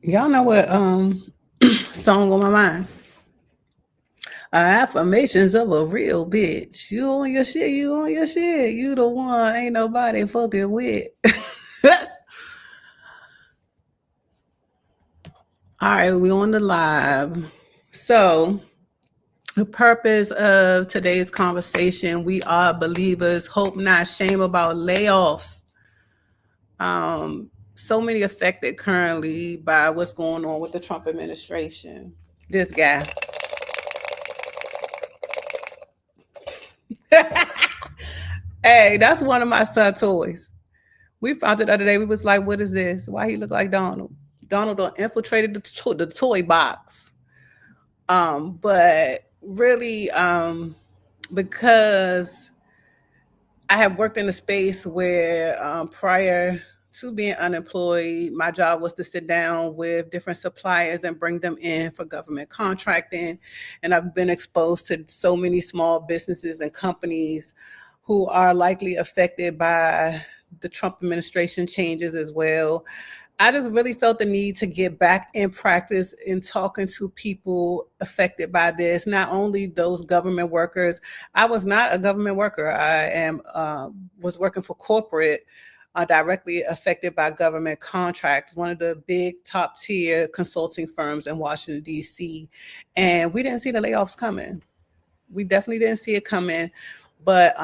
Y'all know what song on my mind? Affirmations of a real bitch. You on your shit, you on your shit. You the one, ain't nobody fucking with. All right, we on the live. So the purpose of today's conversation, we are believers, hope not shame about layoffs. So many affected currently by what's going on with the Trump administration. This guy. Hey, that's one of my son toys. We found it the other day. We was like, "What is this? Why he look like Donald?" Donald done infiltrated the toy box. But really, because I have worked in a space where prior to being unemployed, my job was to sit down with different suppliers and bring them in for government contracting. And I've been exposed to so many small businesses and companies who are likely affected by the Trump administration changes as well. I just really felt the need to get back in practice in talking to people affected by this, not only those government workers. I was not a government worker. I am was working for corporate, directly affected by government contracts, one of the big top tier consulting firms in Washington, D.C. And we didn't see the layoffs coming. We definitely didn't see it coming. But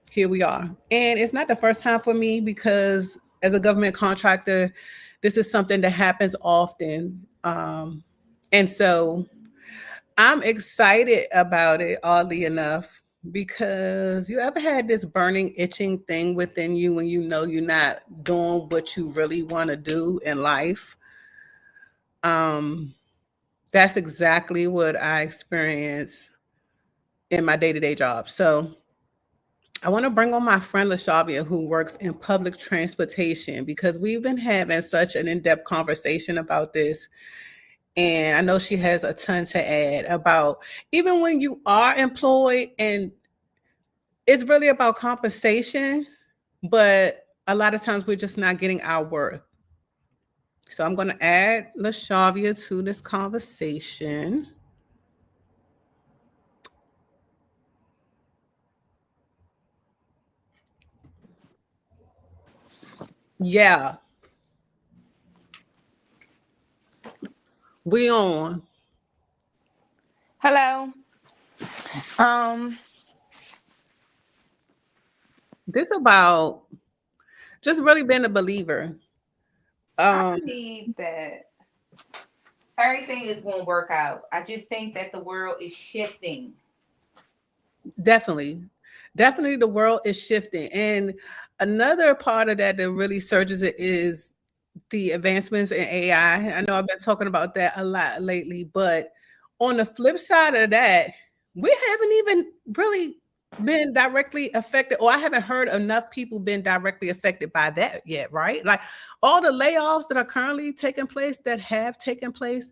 here we are. And it's not the first time for me because as a government contractor, this is something that happens often. And so I'm excited about it, oddly enough, because you ever had this burning, itching thing within you when you know you're not doing what you really want to do in life? Um, that's exactly what I experience in my day-to-day job. So I want to bring on my friend LaShavia, who works in public transportation, because we've been having such an in-depth conversation about this. And I know she has a ton to add about even when you are employed, and it's really about compensation, but a lot of times we're just not getting our worth. So I'm going to add LaShavia to this conversation. Yeah, we on. Hello. Um, This about just really being a believer. I Um, believe that everything is going to work out. I just think that the world is shifting. Definitely. Definitely the world is shifting. And another part of that that really surges it is the advancements in AI. I know I've been talking about that a lot lately, but on the flip side of that, we haven't even really been directly affected, or I haven't heard enough people been directly affected by that yet, right? Like all the layoffs that are currently taking place, that have taken place,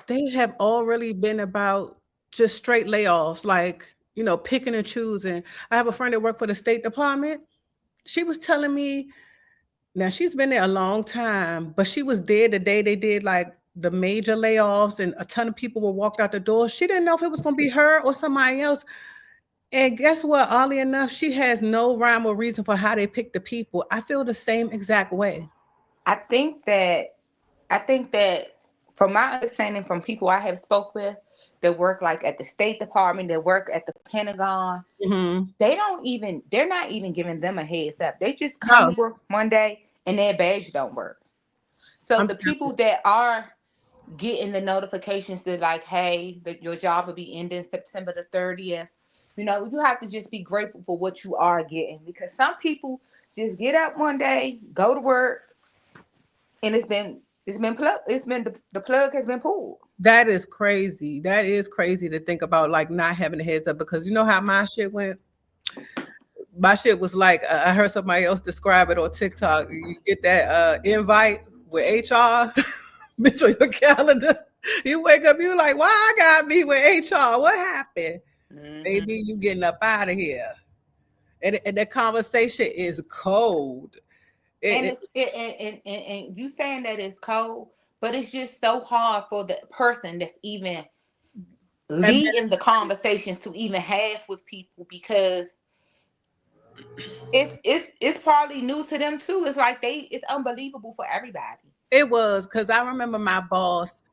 they have all really been about just straight layoffs, like, picking and choosing. I have a friend that worked for the State Department. She was telling me, now she's been there a long time, but she was there the day they did like the major layoffs and a ton of people were walked out the door. She didn't know if it was going to be her or somebody else. And guess what? Oddly enough, she has no rhyme or reason for how they picked the people. I feel the same exact way. I think that I think that from my understanding from people I have spoke with that work like at the State Department, that work at the Pentagon, Hmm. they're not even giving them a heads up. They just come to No, work one day and their badge don't work. So I'm the people that are getting the notifications that like, hey, that your job will be ending September the 30th. You have to just be grateful for what you are getting because some people just get up one day, go to work, and the plug has been pulled. That is crazy. That is crazy to think about, like not having a heads up, because you know how my shit went. My shit was like, I heard somebody else describe it on TikTok. You get that invite with HR, bitch, on your calendar. You wake up, you like, why I got me with HR? What happened? Hmm. Baby, you getting up out of here. And the conversation is cold. And it, it's and you saying that it's cold, but it's just so hard for the person that's even and leading the conversation to even have with people, because it's probably new to them too. It's like it's unbelievable for everybody. it was because I remember my boss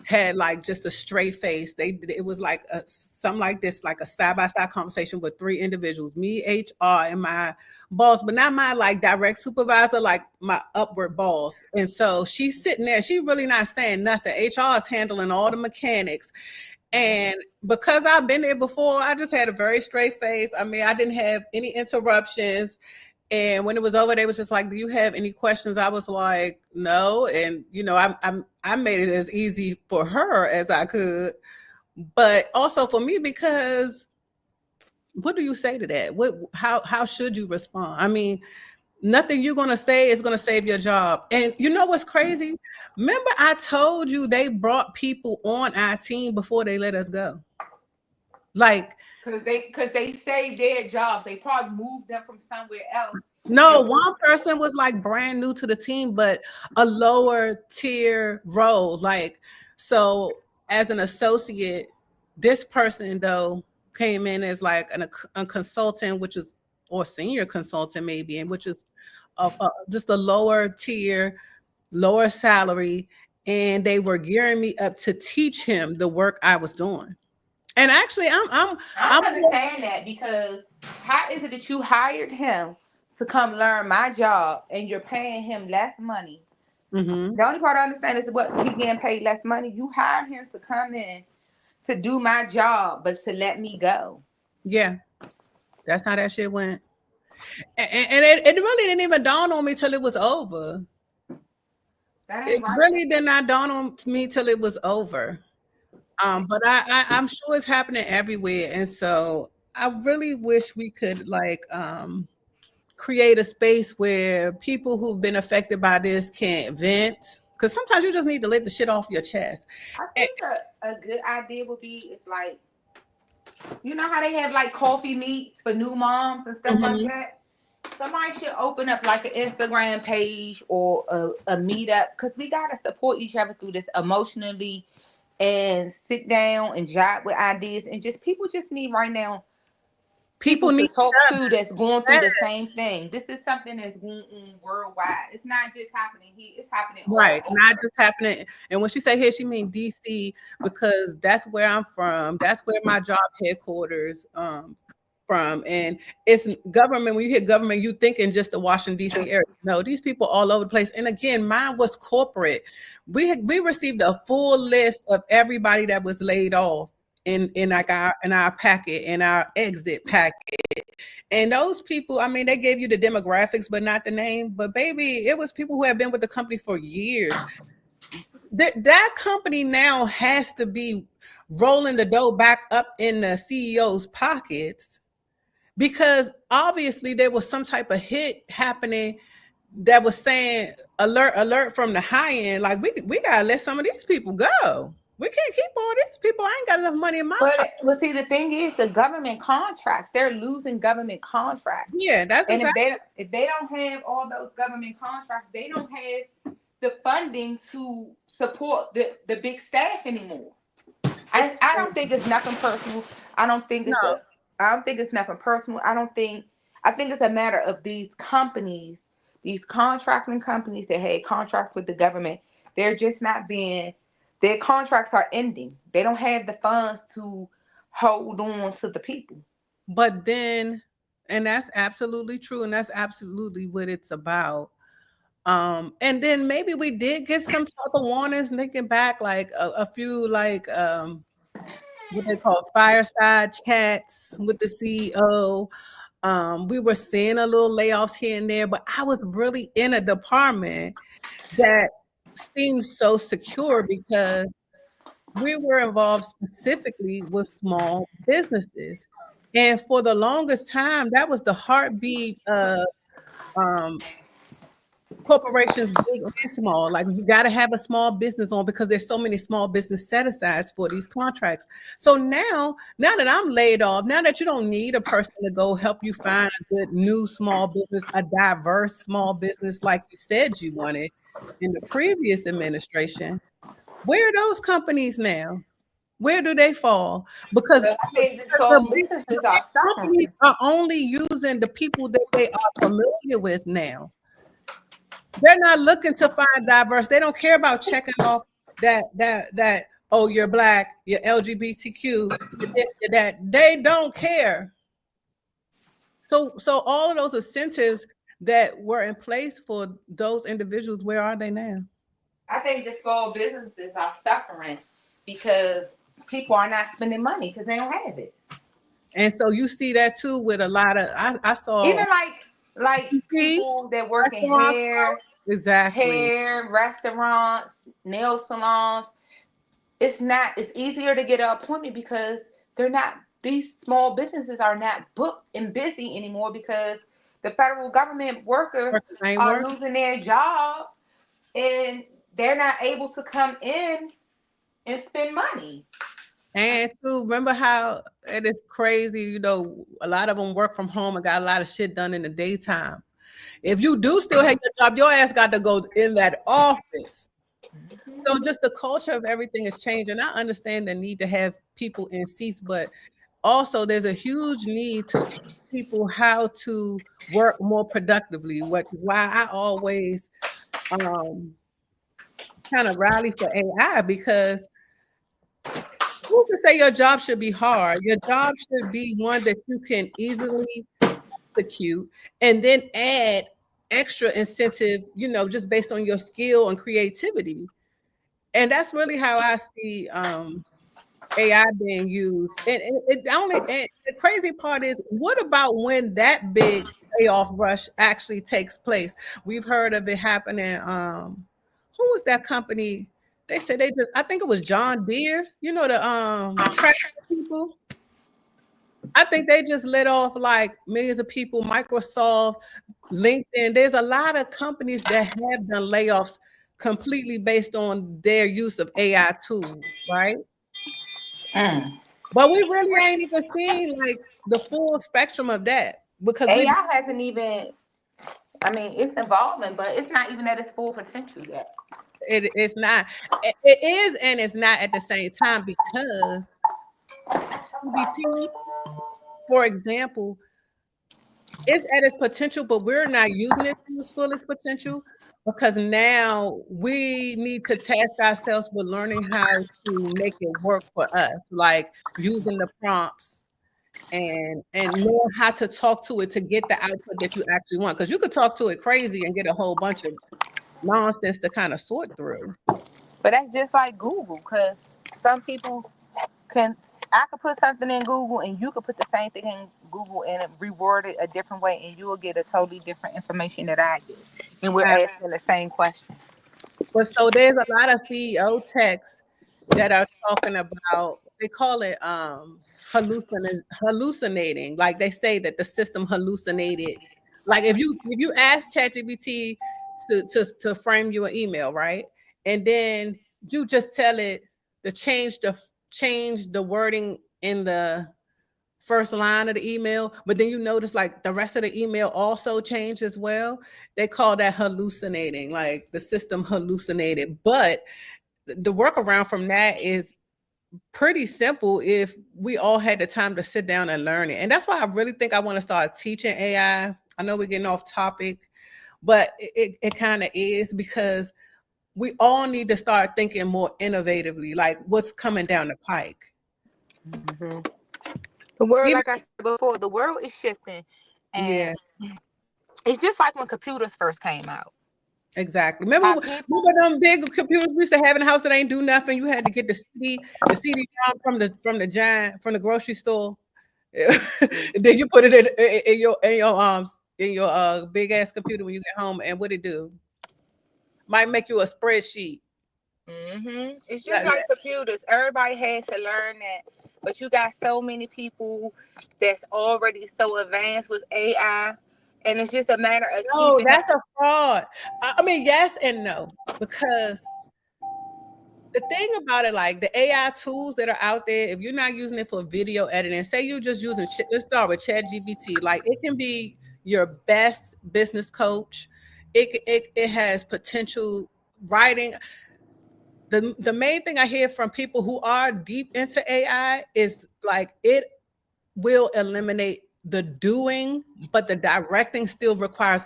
had like just a straight face. It was like something like this, like a side by side conversation with three individuals, me, HR, and my boss, but not my like direct supervisor, like my upward boss. And so she's sitting there, she really not saying nothing. HR is handling all the mechanics. And because I've been there before, I just had a very straight face. I mean, I didn't have any interruptions. And when it was over, they was just like, "Do you have any questions?" I was like, "No." And I made it as easy for her as I could, but also for me because what do you say to that? What how should you respond? I mean, nothing you're gonna say is gonna save your job. And you know what's crazy? Remember, I told you they brought people on our team before they let us go. Like, Because they saved their jobs. They probably moved them from somewhere else no, and one person was like brand new to the team, but a lower tier role. Like, so as an associate, this person though came in as like a consultant, which is or senior consultant maybe, and which is just a lower tier, lower salary, and they were gearing me up to teach him the work I was doing. And actually, I I'm don't understand that, because how is it that you hired him to come learn my job and you're paying him less money? mhm, The only part I understand is what he getting paid less money. You hired him to come in to do my job, but to let me go. yeah, that's how that shit went. And it really didn't even dawn on me till it was over. That It ain't right. really did not dawn on me till it was over. But I'm sure it's happening everywhere, and so I really wish we could like create a space where people who've been affected by this can vent. Because sometimes you just need to let the shit off your chest. I And, think a good idea would be if, like, you know how they have like coffee meets for new moms and stuff like mhm. that? Somebody should open up like an Instagram page or a meetup, because we gotta support each other through this emotionally, and sit down and jot with ideas, and just people just need right now people People need to talk each to that's going through the other. same thing. This is something that's going on worldwide. It's not just happening here, it's happening all Right, not over. just happening. And when she say here, she mean DC because that's where I'm from. That's where my job headquarters from. And it's government. When you hear government, you think in just the Washington DC area. No, these people all over the place. And again, mine was corporate. We received a full list of everybody that was laid off in like our packet, in our exit packet. And those people, I mean, they gave you the demographics, but not the name. But baby, it was people who have been with the company for years. That company now has to be rolling the dough back up in the CEO's pockets because obviously there was some type of hit happening that was saying alert, alert from the high end. Like we gotta let some of these people go. We can't keep all these people. I ain't got enough money in my pocket. But see, the thing is, the government contracts, they're losing government contracts. Yeah, that's And exactly if they don't have all those government contracts, they don't have the funding to support the big staff anymore. it's I don't think it's nothing personal. I don't think it's no. a I don't think it's nothing personal. I think it's a matter of these companies, these contracting companies that had contracts with the government. They're just not being their contracts are ending. They don't have the funds to hold on to the people. But then, and that's absolutely true, and that's absolutely what it's about. And then maybe we did get some type of warnings thinking back, like a few like what they call fireside chats with the CEO. We were seeing a little layoffs here and there, but I was really in a department that seemed so secure because we were involved specifically with small businesses. And for the longest time, that was the heartbeat of um, corporations, big and small. Like you got to have a small business on because there's so many small business set asides for these contracts. So now that I'm laid off, now that you don't need a person to go help you find a good new small business, a diverse small business like you said you wanted in the previous administration, where are those companies now? Where do they fall? Because Well, I think the the small big, businesses the are big suffering. companies are only using the people that they are familiar with now. They're not looking to find diverse. They don't care about checking off that. Oh, you're black, you're LGBTQ, you're this, you're that. They don't care. So all of those incentives that were in place for those individuals, where are they now? I think the small businesses are suffering because people are not spending money because they don't have it. And so you see that too with a lot of I saw Even like TV people that work in restaurants. Exactly. restaurants, nail salons. It's easier to get an appointment because they're not these small businesses are not booked and busy anymore because the federal government workers Working ain't are working. losing their job and they're not able to come in and spend money. And to remember how it is crazy, a lot of them work from home and got a lot of shit done in the daytime. If you do still have your job, your ass got to go in that office. So just the culture of everything is changing. I understand the need to have people in seats, but also there's a huge need to teach people how to work more productively, which is why I always um, kind of rally for AI because who's to say your job should be hard? Your job should be one that you can easily execute and then add extra incentive, just based on your skill and creativity. And that's really how I see AI being used. And the crazy part is, what about when that big layoff rush actually takes place? We've heard of it happening. Who was that company? They said I think it was John Deere, the tractor people. I think they just let off like millions of people, Microsoft, LinkedIn. There's a lot of companies that have done layoffs completely based on their use of AI tools, right? Mm. But we really ain't even seen like the full spectrum of that because AI hasn't even. I mean, it's evolving, but it's not even at its full potential yet. it's not. It is and it's not at the same time because CBT, for example, it's at its potential, but we're not using it to its fullest potential because now we need to task ourselves with learning how to make it work for us, like using the prompts and know how to talk to it to get the output that you actually want. Because you could talk to it crazy and get a whole bunch of nonsense to kind of sort through. But that's just like Google, because some people can. I could put something in Google, and you could put the same thing in Google and reword it a different way, and you will get a totally different information that I get. And we're asking the same question. But so there's a lot of CEO techs that are talking about, they call it hallucinating. Like they say that the system hallucinated. Like if you ask ChatGPT to frame you an email, right? And then you just tell it to change the wording in the first line of the email, but then you notice like the rest of the email also changed as well. They call that hallucinating, like the system hallucinated. But the workaround from that is pretty simple if we all had the time to sit down and learn it. And that's why I really think I want to start teaching AI. I know we're getting off topic, but it kind of is because we all need to start thinking more innovatively, like what's coming down the pike. Hmm. The world, Even like I said before, the world is shifting, and yeah, it's just like when computers first came out. exactly. How Remember people, them big computers we used to have in the house that ain't do nothing? You had to get the CD-ROM from the grocery store. And then you put it in your big ass computer when you get home, and what it do? Might make you a spreadsheet. it's just Like, like computers. Everybody has to learn that, but you got so many people that's already so advanced with AI, And it's just a matter of No, keeping that's that. a fraud. I mean, yes and no, because the thing about it, like the AI tools that are out there, if you're not using it for video editing, say you're just using shit, let's start with Chat GPT. Like it can be your best business coach. It has potential writing. The main thing I hear from people who are deep into AI is like it will eliminate the doing, but the directing still requires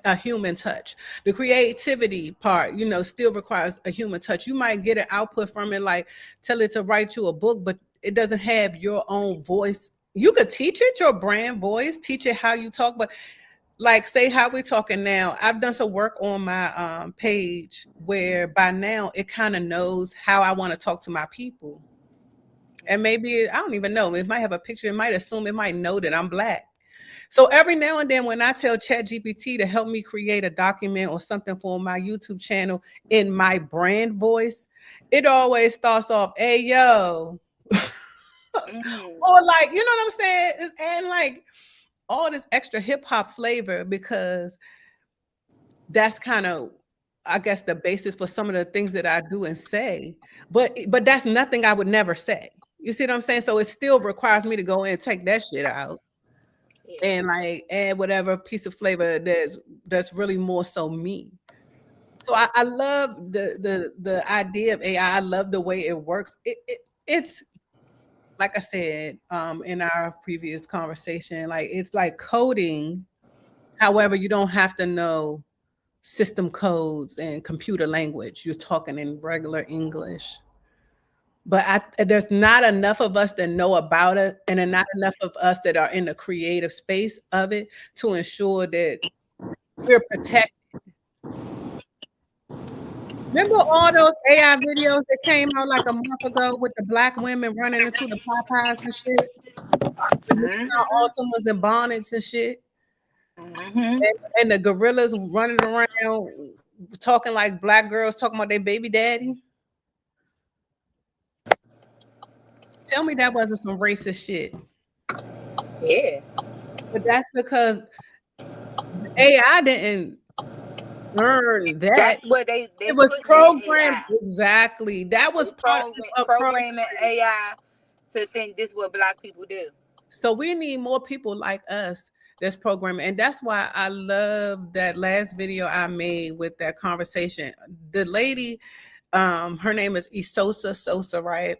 a human touch. The creativity part, still requires a human touch. You might get an output from it, like tell it to write you a book, but it doesn't have your own voice. You could teach it your brand voice, teach it how you talk, but like say how we're talking now, I've done some work on my page where by now it kind of knows how I want to talk to my people. And maybe I don't even know. It might have a picture. It might assume. It might know that I'm black. So every now and then, when I tell ChatGPT to help me create a document or something for my YouTube channel in my brand voice, it always starts off, "Hey yo," Mm. or like, you know what I'm saying? It's adding like all this extra hip hop flavor because that's kind of, I guess, the basis for some of the things that I do and say. But that's nothing I would never say. You see what I'm saying? So it still requires me to go in and take that shit out Yeah. and like add whatever piece of flavor that's really more so me. So I love the idea of AI. I love the way it works. It's like I said in our previous conversation, like it's like coding. However, you don't have to know system codes and computer language. You're talking in regular English. But there's not enough of us that know about it, and then not enough of us that are in the creative space of it to ensure that we're protected. Remember all those AI videos that came out like a month ago with the black women running into the Popeyes and shit? And Mm-hmm. Alton was in bonnets and shit, Mm-hmm. and the gorillas running around talking like black girls talking about their baby daddy. Tell me that wasn't some racist shit. Yeah. But that's because AI didn't learn that. That's what they It was put in programmed AI. exactly. That They was part of program. programming AI to think this what black people do. So we need more people like us that's programming. And that's why I love that last video I made with that conversation. The lady, her name is Isosa Sosa, right?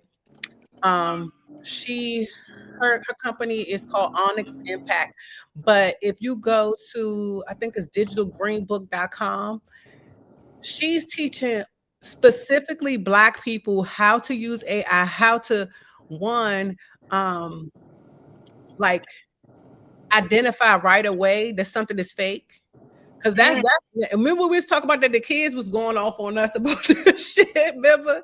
Um, she her company is called Onyx Impact. But if you go to I think it's digitalgreenbook.com, she's teaching specifically black people how to use AI, how to one um like identify right away that something is fake. Cause Mm. that's remember we was talking about that the kids was going off on us about this shit, remember?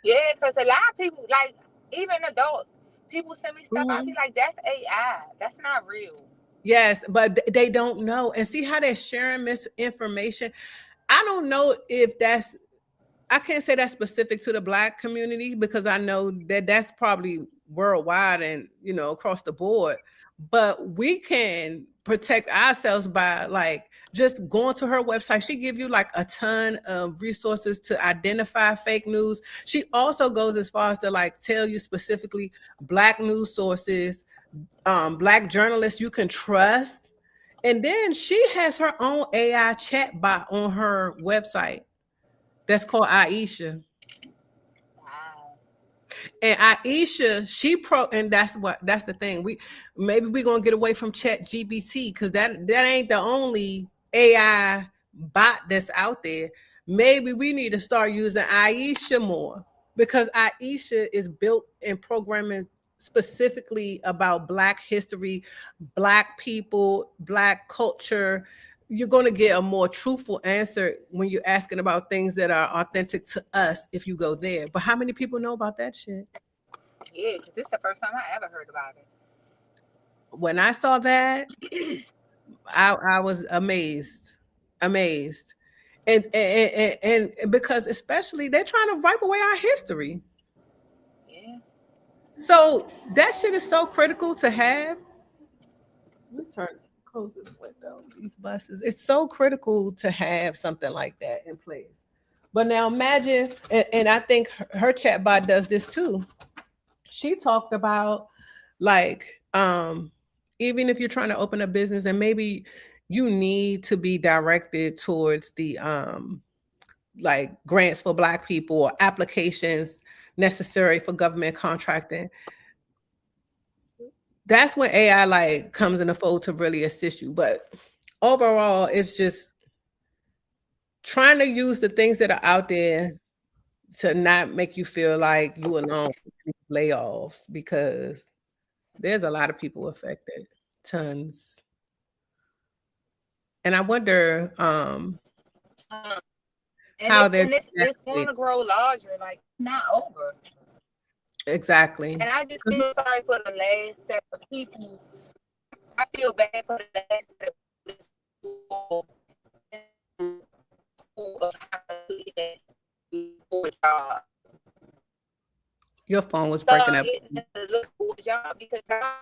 Yeah, because a lot of people, like even adults, people send me stuff. I be Mhm. like, that's AI. That's not real. Yes, but they don't know. And see how they're sharing misinformation. I don't know if that's I can't say that's specific to the black community because I know that that's probably worldwide and across the board. But we can protect ourselves by like just going to her website. She give you like a ton of resources to identify fake news. She also goes as far as to like tell you specifically black news sources, black journalists you can trust. And then she has her own AI chat bot on her website that's called Aisha. Wow. And Aisha, and that's the thing. Maybe we're gonna get away from Chat GBT because that ain't the only AI bot that's out there. Maybe we need to start using Aisha more because Aisha is built in programming specifically about Black history, Black people, Black culture. You're going to get a more truthful answer when you're asking about things that are authentic to us if you go there. But how many people know about that shit? Yeah, because this is the first time I ever heard about it. When I saw that, I was amazed, amazed, and because especially they're trying to wipe away our history. Yeah. So that shit is so critical to have. Let me turn. close this window. These buses. It's so critical to have something like that in place. But now imagine, and I think her chatbot does this too. She talked about like even if you're trying to open a business and maybe you need to be directed towards the like grants for black people or applications necessary for government contracting, that's when AI like comes in the fold to really assist you. But overall, it's just trying to use the things that are out there to not make you feel like you alone with these layoffs because there's a lot of people affected, tons. And I wonder And how it's they're and it's going navigate to grow larger. Like it's not over. exactly. And I just feel sorry for the last set of people. I feel bad for the last set of people who are even for a job. Your phone was So breaking I'm up. getting to look for a job because I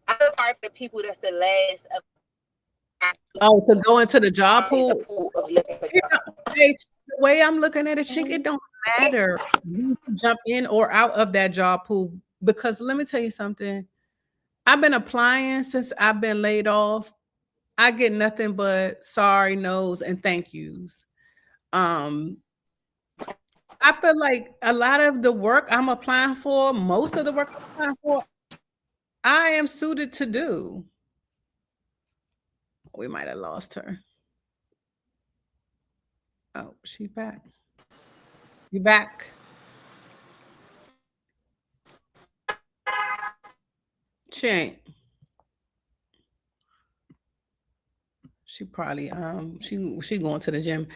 feel sorry for the people that's the last of Oh, to go into the job in the pool. pool of looking for It jobs. don't- hey, the way I'm looking at it, chick, it don't matter you jump in or out of that job pool because let me tell you something. I've been applying since I've been laid off. I get nothing but sorry, no's, and thank yous. Um, I feel like a lot of the work I'm applying for, most of the work I'm applying for, I am suited to do. We might have lost her. Oh, she back. You back? She ain't. She probably she going to the gym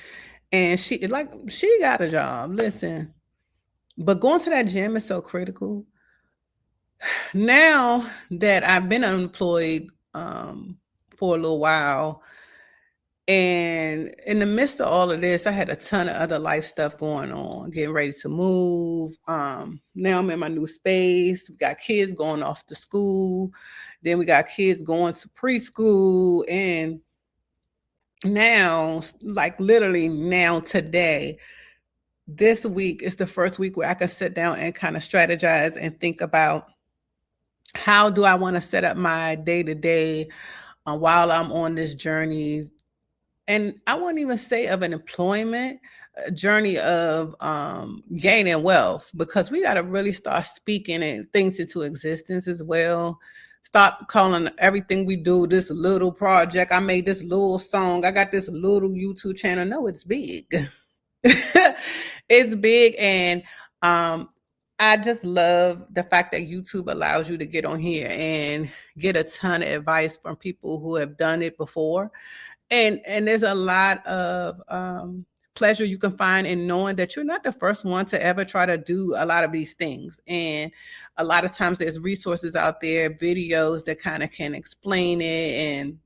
and she got a job. Listen, but going to that gym is so critical. Now that I've been unemployed for a little while, and in the midst of all of this, I had a ton of other life stuff going on, getting ready to move. Now I'm in my new space. We got kids going off to school. Then we got kids going to preschool. And now, like literally now today, this week is the first week where I can sit down and kind of strategize and think about how do I want to set up my day to day while I'm on this journey. And I wouldn't even say of an employment journey of gaining wealth because we got to really start speaking and things into existence as well. Stop calling everything we do this little project. I made this little song. I got this little YouTube channel. No, it's big. It's big. And um, I just love the fact that YouTube allows you to get on here and get a ton of advice from people who have done it before and there's a lot of pleasure you can find in knowing that you're not the first one to ever try to do a lot of these things. And a lot of times there's resources out there, videos that kind of can explain it and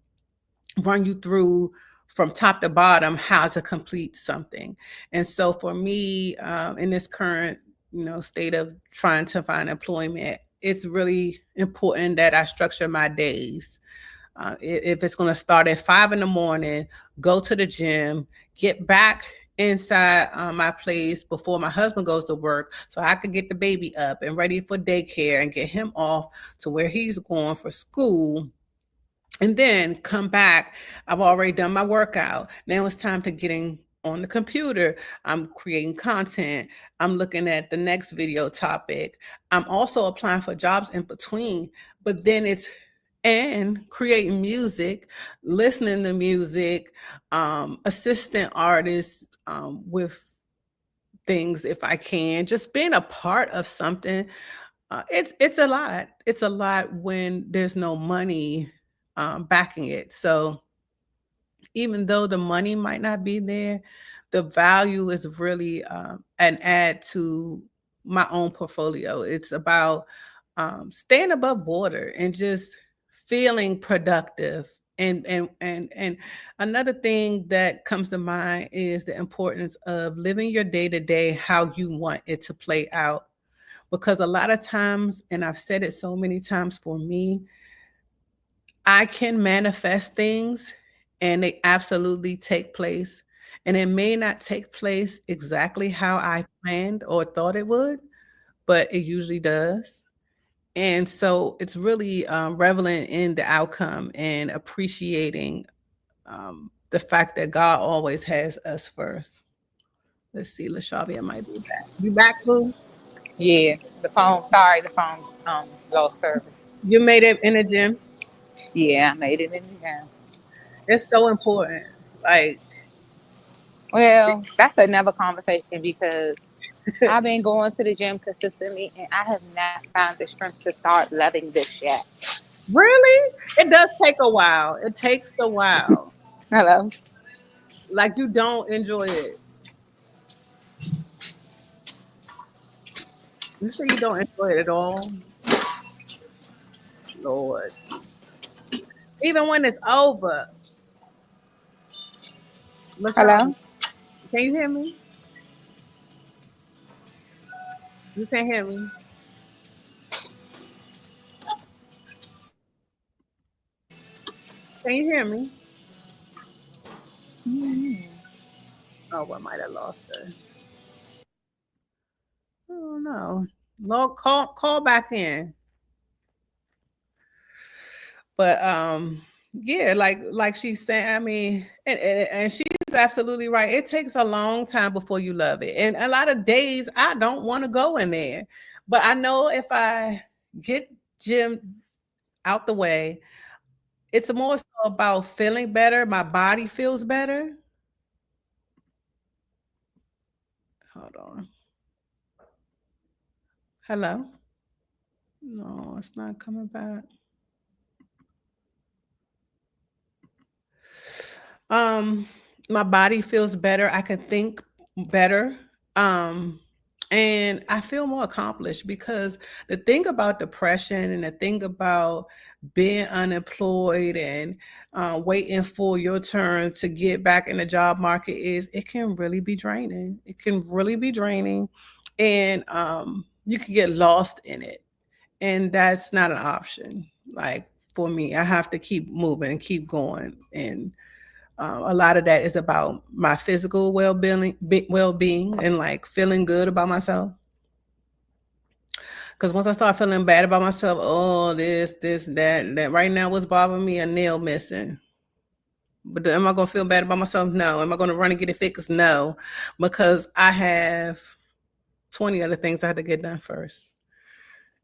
run you through from top to bottom how to complete something. And so for me, in this current state of trying to find employment, it's really important that I structure my days. If it's going to start at 5 in the morning, go to the gym, get back inside my place before my husband goes to work so I could get the baby up and ready for daycare and get him off to where he's going for school and then come back. I've already done my workout. Now it's time to getting on the computer. I'm creating content. I'm looking at the next video topic. I'm also applying for jobs in between, but then it's and creating music, listening to music, assistant artists with things if I can, just being a part of something. It's a lot. It's a lot when there's no money backing it. So even though the money might not be there, the value is really an add to my own portfolio. It's about staying above water and just feeling productive. And another thing that comes to mind is the importance of living your day to day how you want it to play out. Because a lot of times, and I've said it so many times for me, I can manifest things and they absolutely take place. And it may not take place exactly how I planned or thought it would, but it usually does. And so it's really reveling in the outcome and appreciating the fact that God always has us first. Let's see, LaShavia might be back. You back, Boo? Yeah, the phone. Sorry, the phone lost service. You made it in the gym. Yeah, I made it in the gym. It's so important. Like, Well, that's another conversation because I've been going to the gym consistently and I have not found the strength to start loving this yet. really? It does take a while. It takes a while. Hello. Like, you don't enjoy it. You say you don't enjoy it at all? Lord. Even when it's over. LaShawn, Hello. can you hear me? You can't hear me. Can you hear me? Oh, I might have lost her. I don't know. Lord, call back in. But yeah, like she's saying, I mean, and she's absolutely right. It takes a long time before you love it. And a lot of days I don't want to go in there. But I know if I get gym out the way, it's more so about feeling better. My body feels better. Hold on. Hello? No, it's not coming back. Um, my body feels better. I can think better. Um, and I feel more accomplished because the thing about depression and the thing about being unemployed and waiting for your turn to get back in the job market is it can really be draining. It can really be draining, and you can get lost in it, and that's not an option. Like for me, I have to keep moving and keep going, and a lot of that is about my physical well-being, and like feeling good about myself. Because once I start feeling bad about myself, oh, this, that. Right now, what's bothering me? A nail missing. But am I gonna feel bad about myself? No. Am I gonna run and get it fixed? No, because I have 20 other things I had to get done first.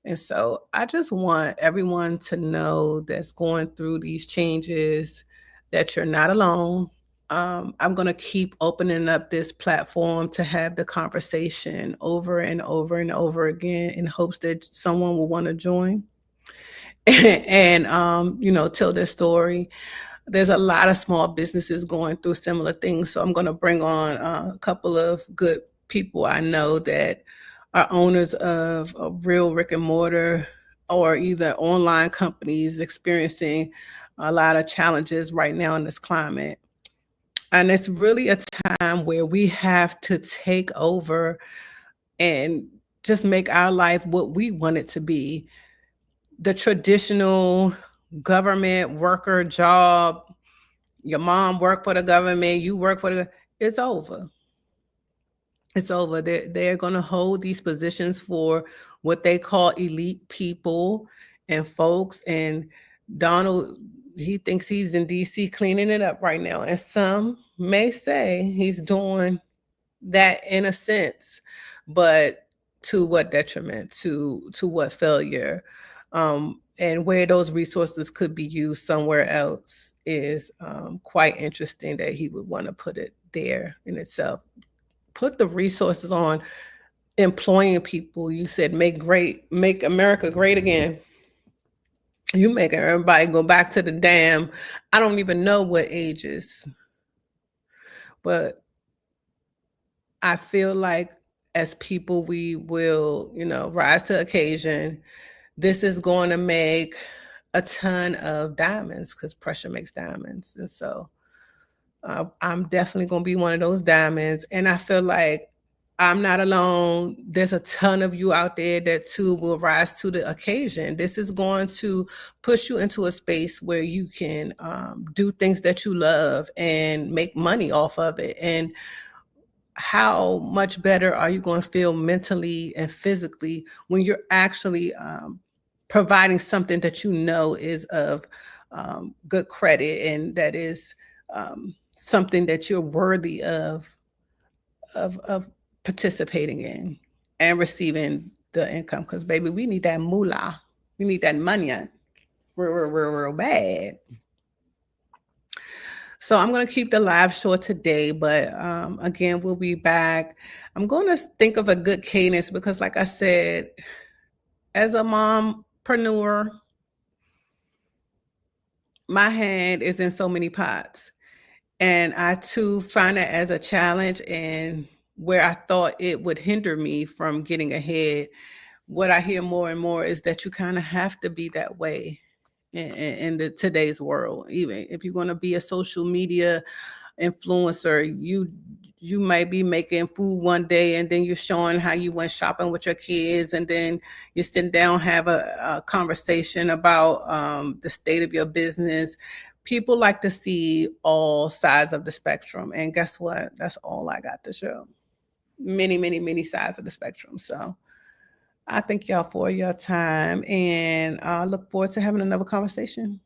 And so I just want everyone to know that's going through these changes that you're not alone. I'm going to keep opening up this platform to have the conversation over and over and over again in hopes that someone will want to join and, tell their story. There's a lot of small businesses going through similar things. So I'm going to bring on a couple of good people I know that are owners of a real brick and mortar or either online companies experiencing a lot of challenges right now in this climate. And it's really a time where we have to take over and just make our life what we want it to be. The traditional government worker job, your mom worked for the government, you work for the, it's over. It's over. They're going to hold these positions for what they call elite people and folks. And Donald, he thinks he's in DC cleaning it up right now. And some may say he's doing that in a sense, but to what detriment? To what failure? And where those resources could be used somewhere else is quite interesting that he would want to put it there in itself. Put the resources on employing people. You said make America great again. You making everybody go back to the dam. I don't even know what ages, but I feel like as people we will, rise to occasion. This is going to make a ton of diamonds because pressure makes diamonds, and so I'm definitely going to be one of those diamonds. And I feel like I'm not alone. There's a ton of you out there that too will rise to the occasion. This is going to push you into a space where you can do things that you love and make money off of it. And how much better are you going to feel mentally and physically when you're actually providing something that you know is of good credit and that is something that you're worthy of participating in and receiving the income? Because baby, we need that moolah, we need that money real bad. So I'm going to keep the live short today, but again, we'll be back. I'm going to think of a good cadence because, like I said, as a mompreneur, my hand is in so many pots. And I too find it as a challenge, and where I thought it would hinder me from getting ahead, what I hear more and more is that you kind of have to be that way in the today's world. Even if you're going to be a social media influencer, you might be making food one day and then you're showing how you went shopping with your kids, and then you're sitting down have a conversation about the state of your business. People like to see all sides of the spectrum, and guess what, that's all I got to show. Many sides of the spectrum. So I thank y'all for your time, and I look forward to having another conversation.